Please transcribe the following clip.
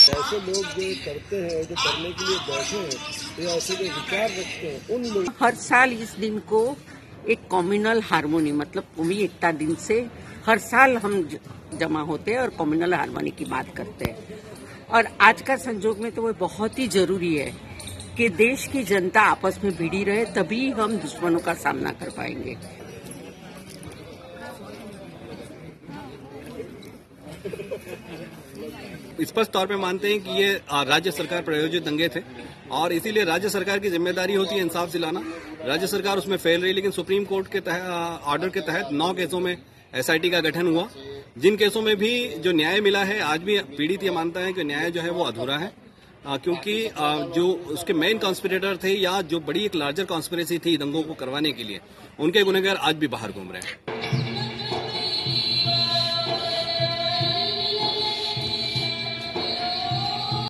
ऐसे लोग जो करते हैं, जो करने के लिए बैठे हैं, या ऐसे जो विचार रखते हैं, उन लोग हर साल इस दिन को एक कम्युनल हार्मोनी मतलब कौमी एकता दिन से हर साल हम जमा होते हैं और कम्युनल हार्मोनी की बात करते हैं। और आज का संजोग में तो वो बहुत ही जरूरी है कि देश की जनता आपस में भिड़ी रहे, तभी हम दुश्मनों का सामना कर पाएंगे। स्पष्ट तौर पे मानते हैं कि ये राज्य सरकार प्रायोजित दंगे थे और इसीलिए राज्य सरकार की जिम्मेदारी होती है इंसाफ दिलाना। राज्य सरकार उसमें फेल रही, लेकिन सुप्रीम कोर्ट के ऑर्डर के तहत 9 केसों में एसआईटी का गठन हुआ, जिन केसों में भी जो न्याय मिला है। आज भी पीड़ित ये मानता है कि न्याय जो है वो अधूरा है, क्योंकि जो उसके मेन कॉन्स्पिरेटर थे या जो बड़ी एक लार्जर कॉन्स्पिरेसी थी दंगों को करवाने के लिए, उनके गुनहगार आज भी बाहर घूम रहे हैं।